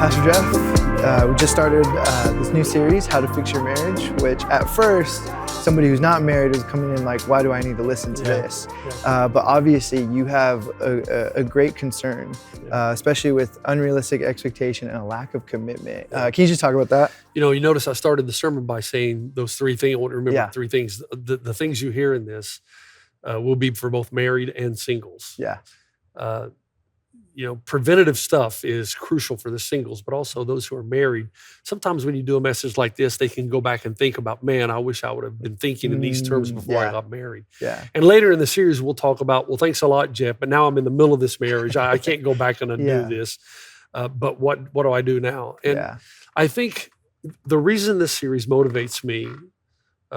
Pastor Jeff. We just started this new series, How to Fix Your Marriage, which at first, somebody who's not married was coming in like, why do I need to listen to this? But obviously you have a great concern, especially with unrealistic expectation and a lack of commitment. Can you just talk about that? You know, you notice I started the sermon by saying those three things. I want to remember three things. The things you hear in this will be for both married and singles. Yeah. Preventative stuff is crucial for the singles, but also those who are married. Sometimes when you do a message like this, they can go back and think about, man, I wish I would have been thinking in these terms before I got married. Yeah. And later in the series, we'll talk about, well, thanks a lot, Jeff, but now I'm in the middle of this marriage. I can't go back and undo this. But what do I do now? And I think the reason this series motivates me,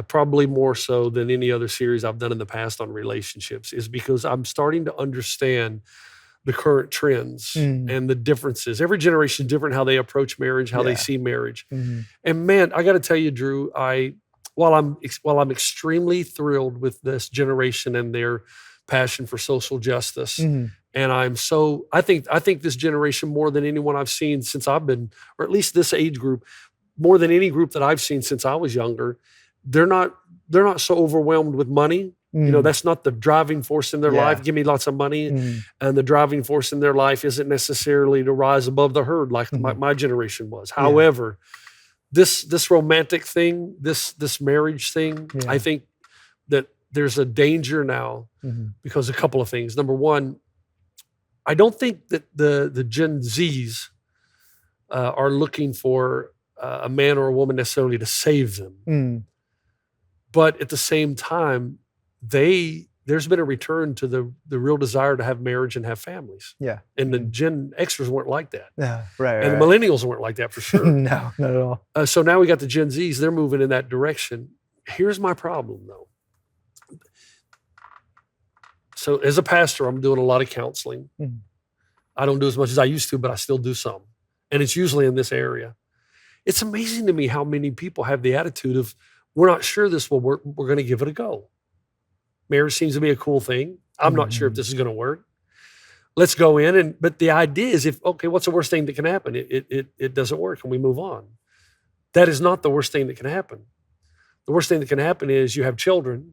probably more so than any other series I've done in the past on relationships, is because I'm starting to understand the current trends and the differences. Every generation is different how they approach marriage, how they see marriage. And man, I got to tell you, Drew, while I'm extremely thrilled with this generation and their passion for social justice, and I think this generation more than anyone I've seen since I've been, or at least this age group, more than any group that I've seen since I was younger, they're not so overwhelmed with money. You know, that's not the driving force in their life. Give me lots of money. And the driving force in their life isn't necessarily to rise above the herd like my generation was. However, this romantic thing, this marriage thing, I think that there's a danger now because a couple of things. Number one, I don't think that the Gen Zs are looking for a man or a woman necessarily to save them. But at the same time, there's been a return to the real desire to have marriage and have families. Yeah. And the Gen Xers weren't like that. Yeah, right. And the millennials weren't like that for sure. No, not at all. So now we got the Gen Zs, they're moving in that direction. Here's my problem though. So as a pastor, I'm doing a lot of counseling. I don't do as much as I used to, but I still do some. And it's usually in this area. It's amazing to me how many people have the attitude of, we're not sure this will work, we're going to give it a go. Marriage seems to be a cool thing. I'm not sure if this is going to work. Let's go in. But the idea is what's the worst thing that can happen? It doesn't work and we move on. That is not the worst thing that can happen. The worst thing that can happen is you have children.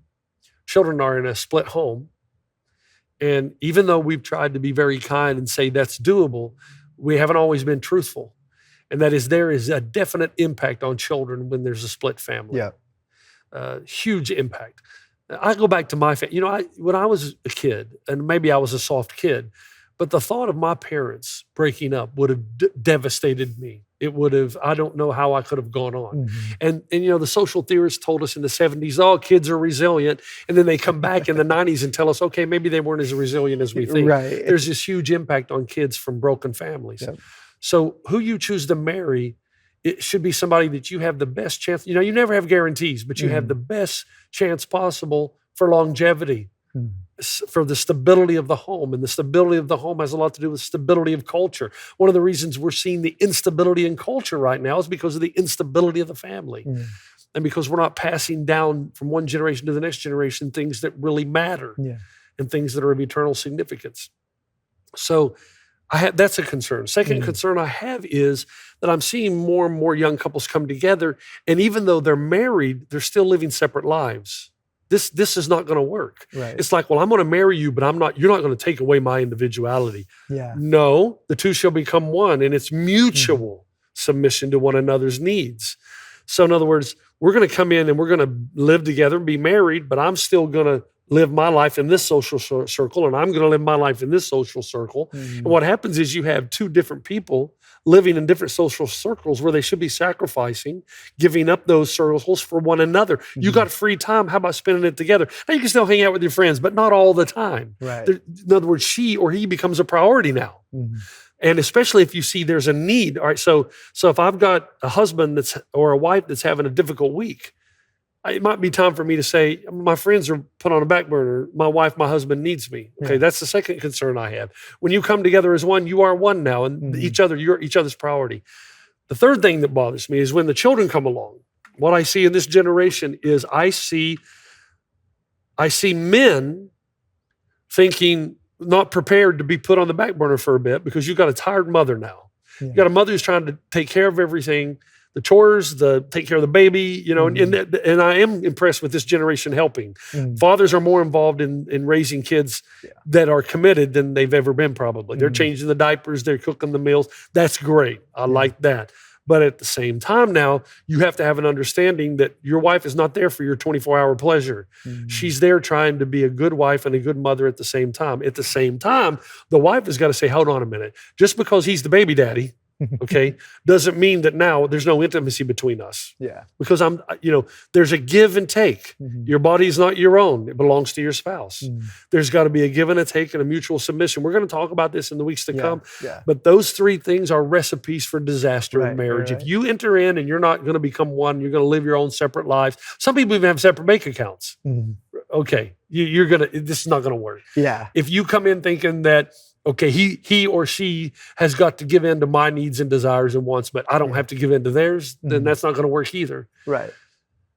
Children are in a split home. And even though we've tried to be very kind and say that's doable, we haven't always been truthful. And that is, there is a definite impact on children when there's a split family. Yeah. Huge impact. I go back to my family. When I was a kid, and maybe I was a soft kid, but the thought of my parents breaking up would have devastated me. It would have, I don't know how I could have gone on. And the social theorists told us in the 70s, kids are resilient. And then they come back in the 90s and tell us, okay, maybe they weren't as resilient as we think. Right. There's this huge impact on kids from broken families. Yep. So who you choose to marry, it should be somebody that you have the best chance. You never have guarantees, but you have the best chance possible for longevity, for the stability of the home. And the stability of the home has a lot to do with stability of culture. One of the reasons we're seeing the instability in culture right now is because of the instability of the family. And because we're not passing down from one generation to the next generation things that really matter and things that are of eternal significance. So that's a concern. Second concern I have is that I'm seeing more and more young couples come together, and even though they're married, they're still living separate lives. This is not going to work. Right. It's like, well, I'm going to marry you, but you're not going to take away my individuality. Yeah. No, the two shall become one, and it's mutual submission to one another's needs. So in other words, we're going to come in and we're going to live together and be married, but I'm still going to live my life in this social circle, and I'm going to live my life in this social circle. And what happens is you have two different people living in different social circles where they should be sacrificing, giving up those circles for one another. You got free time. How about spending it together? Now you can still hang out with your friends, but not all the time. Right. In other words, she or he becomes a priority now. And especially if you see there's a need. All right. So if I've got a husband or a wife that's having a difficult week, it might be time for me to say, my friends are put on a back burner. My wife, my husband needs me. Okay, that's the second concern I have. When you come together as one, you are one now, and you're each other's priority. The third thing that bothers me is when the children come along. What I see in this generation is I see men thinking not prepared to be put on the back burner for a bit because you've got a tired mother now. You got a mother who's trying to take care of everything, the chores, take care of the baby, you know, and I am impressed with this generation helping. Fathers are more involved in raising kids that are committed than they've ever been probably. They're changing the diapers, they're cooking the meals. That's great. I like that. But at the same time now, you have to have an understanding that your wife is not there for your 24-hour pleasure. She's there trying to be a good wife and a good mother at the same time. At the same time, the wife has got to say, hold on a minute. Just because he's the baby daddy, okay, doesn't mean that now there's no intimacy between us. Yeah. Because there's a give and take. Your body is not your own. It belongs to your spouse. There's got to be a give and a take and a mutual submission. We're going to talk about this in the weeks to come. Yeah. But those three things are recipes for disaster in marriage. If you enter in and you're not going to become one, you're going to live your own separate lives. Some people even have separate bank accounts. Okay, this is not going to work. Yeah. If you come in thinking that, okay, he or she has got to give in to my needs and desires and wants, but I don't have to give in to theirs, then that's not going to work either. Right.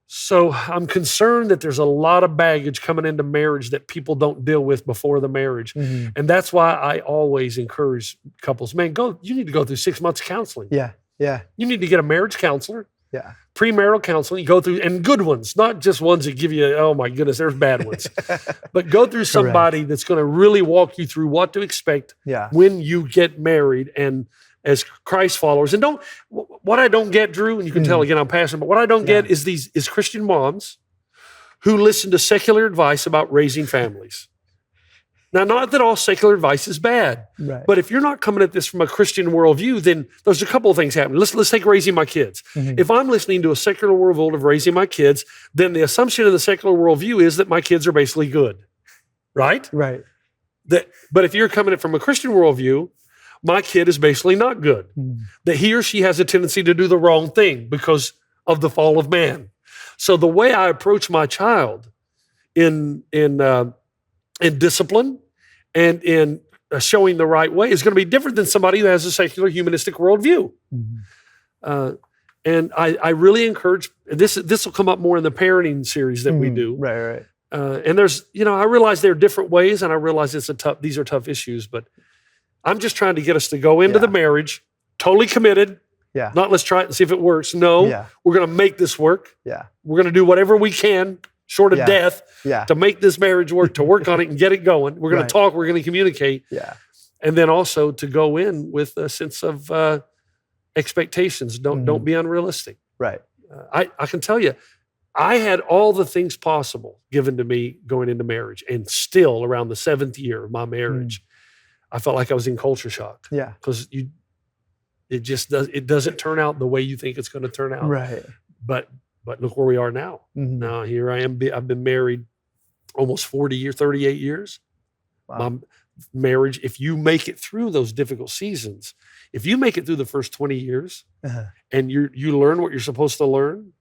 So I'm concerned that there's a lot of baggage coming into marriage that people don't deal with before the marriage. And that's why I always encourage couples, man, you need to go through 6 months of counseling. Yeah. Yeah. You need to get a marriage counselor. Yeah. Premarital counseling, you go through, and good ones, not just ones that give you, oh my goodness, there's bad ones. But go through somebody that's going to really walk you through what to expect when you get married and as Christ followers. And what I don't get, Drew, and you can tell again I'm passionate, but what I don't get is Christian moms who listen to secular advice about raising families. Now, not that all secular advice is bad, but if you're not coming at this from a Christian worldview, then there's a couple of things happening. Let's take raising my kids. If I'm listening to a secular worldview of raising my kids, then the assumption in the secular worldview is that my kids are basically good, right? Right. But if you're coming at from a Christian worldview, my kid is basically not good. That he or she has a tendency to do the wrong thing because of the fall of man. So the way I approach my child in discipline and in showing the right way is going to be different than somebody who has a secular humanistic worldview. And I really encourage, this will come up more in the parenting series that we do. Right. And there's, I realize there are different ways, and I realize these are tough issues, but I'm just trying to get us to go into the marriage totally committed. Yeah. Not let's try it and see if it works. No, we're going to make this work. Yeah. We're going to do whatever we can short of death to make this marriage work, to work on it and get it going. We're going to talk, we're going to communicate. Yeah. And then also to go in with a sense of expectations. Don't be unrealistic. Right. I can tell you, I had all the things possible given to me going into marriage, and still around the 7th year of my marriage, I felt like I was in culture shock. Yeah. Because it doesn't turn out the way you think it's going to turn out. Right. But look where we are now. Now here I am. I've been married almost 38 years. Wow. My marriage, if you make it through those difficult seasons, if you make it through the first 20 years and you learn what you're supposed to learn,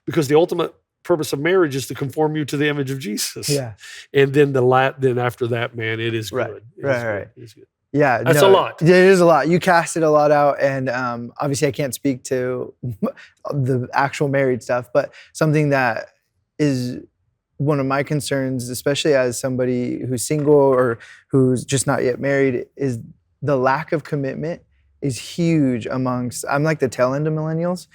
because the ultimate purpose of marriage is to conform you to the image of Jesus. Yeah. And then after that, man, it is good. Right. It's good. Yeah, that's a lot. It is a lot. You casted a lot out, and obviously I can't speak to the actual married stuff, but something that is one of my concerns, especially as somebody who's single or who's just not yet married, is the lack of commitment is huge amongst, I'm like the tail end of millennials,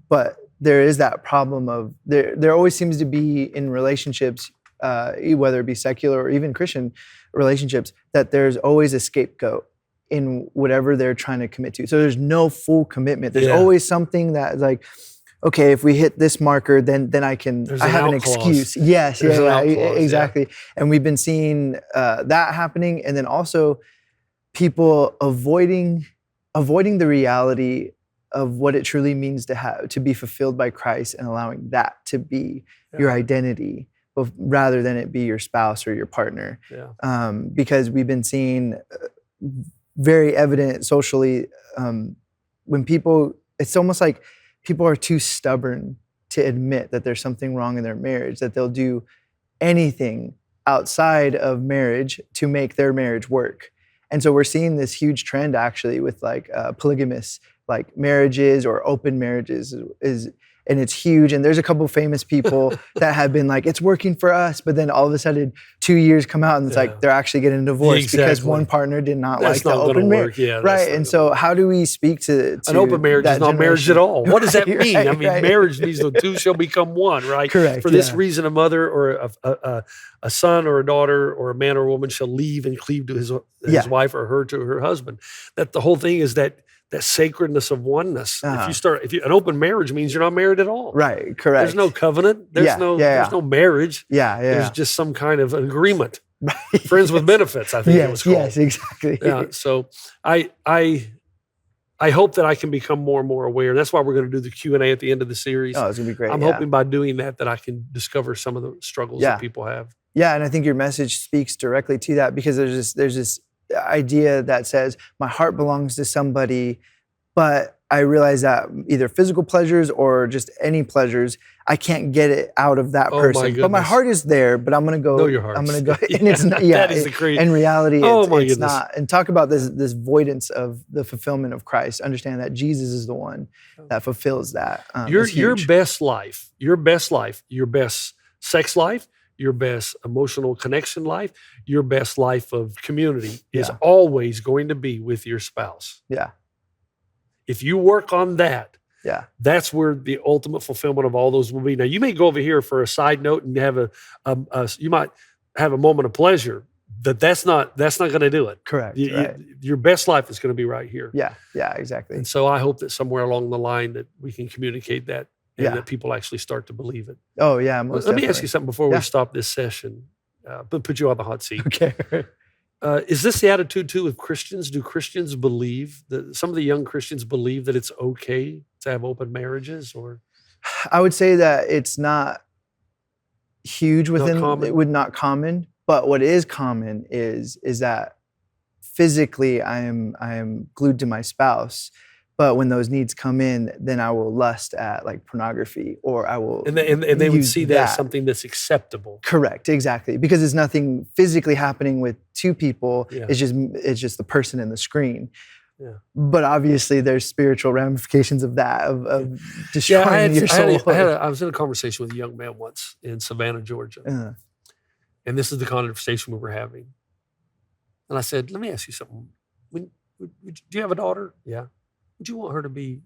but there is that problem of, there always seems to be in relationships, whether it be secular or even Christian relationships, that there's always a scapegoat in whatever they're trying to commit to. So there's no full commitment. There's always something that like, okay, if we hit this marker, then I have an excuse. Yes, exactly. And we've been seeing that happening, and then also people avoiding the reality of what it truly means to be fulfilled by Christ, and allowing that to be your identity, rather than it be your spouse or your partner. Because we've been seeing very evident socially when people, it's almost like people are too stubborn to admit that there's something wrong in their marriage, that they'll do anything outside of marriage to make their marriage work. And so we're seeing this huge trend actually with like polygamous like marriages or open marriages and it's huge. And there's a couple famous people that have been like, it's working for us. But then all of a sudden 2 years come out and it's like, they're actually getting divorced because one partner did not like the open marriage. Yeah, right. And so how do we speak to an open marriage is not marriage at all. What does that mean? Right, I mean, marriage means the two shall become one, right? Correct. For this reason, a mother or a son or a daughter or a man or a woman shall leave and cleave to his wife, or her to her husband. That the whole thing is that sacredness of oneness. If you an open marriage means you're not married at all. Right. Correct. There's no covenant. There's no marriage. There's just some kind of agreement. Right. Friends with benefits, I think it was called. Yes, exactly. Yeah. So I hope that I can become more and more aware. That's why we're going to do the Q&A at the end of the series. Oh, it's going to be great. I'm hoping by doing that I can discover some of the struggles that people have. Yeah, and I think your message speaks directly to that, because there's this idea that says my heart belongs to somebody, but I realize that either physical pleasures or just any pleasures, I can't get it out of that person. But my heart is there, but I'm going to go. Know your heart. I'm going to go. And it's not. Yeah. That is the crazy. In reality, it's not. And talk about this voidance of the fulfillment of Christ. Understand that Jesus is the one that fulfills that. Your best life, your best sex life, your best emotional connection life, your best life of community is always going to be with your spouse. Yeah. If you work on that, that's where the ultimate fulfillment of all those will be. Now, you may go over here for a side note and have you might have a moment of pleasure, but that's not going to do it. Correct. Your best life is going to be right here. Yeah. Yeah. Exactly. And so I hope that somewhere along the line that we can communicate that. And that people actually start to believe it. Oh, yeah, Let me ask you something before we stop this session. But put you on the hot seat. Okay. Is this the attitude, too, of Christians? Do Christians believe, that some of the young Christians believe that it's okay to have open marriages? Or I would say that it's not huge within, not common. But what is common is that physically I am glued to my spouse. But when those needs come in, then I will lust at like pornography, or I will and they would see that as something that's acceptable. Correct, exactly, because it's nothing physically happening with two people. Yeah. It's just the person in the screen. Yeah. But obviously, there's spiritual ramifications of that, of destroying your soul. I was in a conversation with a young man once in Savannah, Georgia, and this is the conversation we were having. And I said, "Let me ask you something. Do you have a daughter?" Yeah. Would you want her to be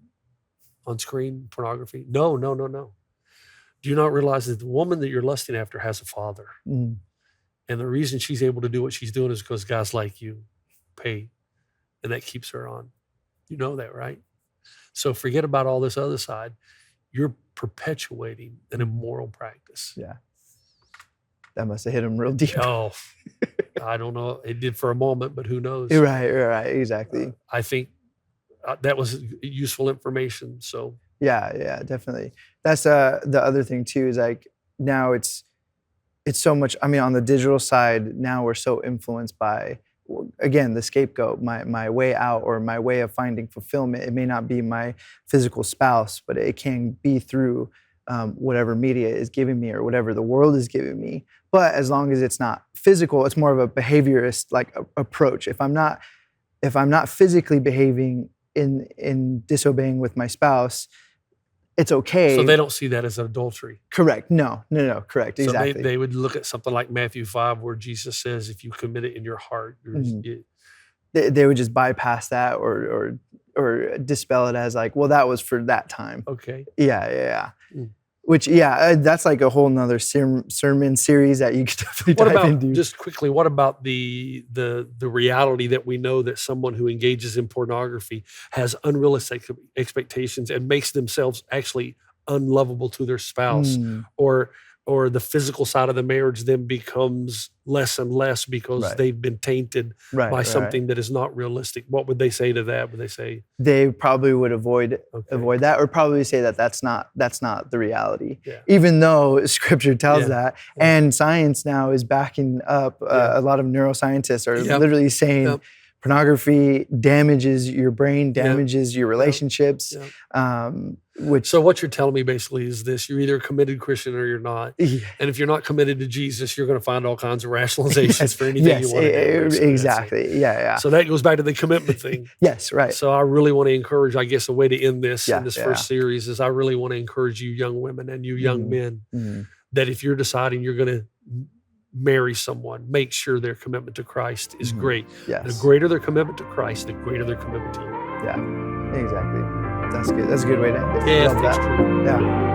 on screen pornography? No. Do you not realize that the woman that you're lusting after has a father? Mm. And the reason she's able to do what she's doing is because guys like you pay, and that keeps her on. You know that, right? So forget about all this other side. You're perpetuating an immoral practice. Yeah. That must have hit him real deep. Oh, I don't know. It did for a moment, but who knows? Right, exactly. I think that was useful information. So yeah, definitely. That's the other thing too, is like now it's so much. I mean, on the digital side now, we're so influenced by, again, the scapegoat, my way out, or my way of finding fulfillment. It may not be my physical spouse, but it can be through whatever media is giving me, or whatever the world is giving me. But as long as it's not physical, it's more of a behaviorist approach. If I'm not physically behaving in disobeying with my spouse, it's okay. So they don't see that as adultery. Correct. No. Correct. So exactly. They would look at something like Matthew 5, where Jesus says, if you commit it in your heart, they would just bypass that or dispel it as like, well, that was for that time. Okay. Yeah. Which, that's like a whole nother sermon series that you could definitely dive into. Just quickly, what about the reality that we know that someone who engages in pornography has unrealistic expectations and makes themselves actually unlovable to their spouse, or the physical side of the marriage then becomes less and less because they've been tainted by something that is not realistic? What would they say to that? Would they say they probably would avoid that, or probably say that that's not the reality, even though Scripture tells that, and science now is backing up. A lot of neuroscientists are literally saying pornography damages your brain, damages your relationships. So what you're telling me basically is this: you're either a committed Christian or you're not. Yeah. And if you're not committed to Jesus, you're going to find all kinds of rationalizations for anything you want to do. Basically. Exactly. Yeah. So that goes back to the commitment thing. Yes, right. So I really want to encourage, I guess a way to end this in this first series is I really want to encourage you young women and you young men that if you're deciding you're going to marry someone, make sure their commitment to Christ is great. Yes. The greater their commitment to Christ, the greater their commitment to you. Yeah, exactly. That's good. That's a good way to end it. Yeah, Love that's that. true. Yeah.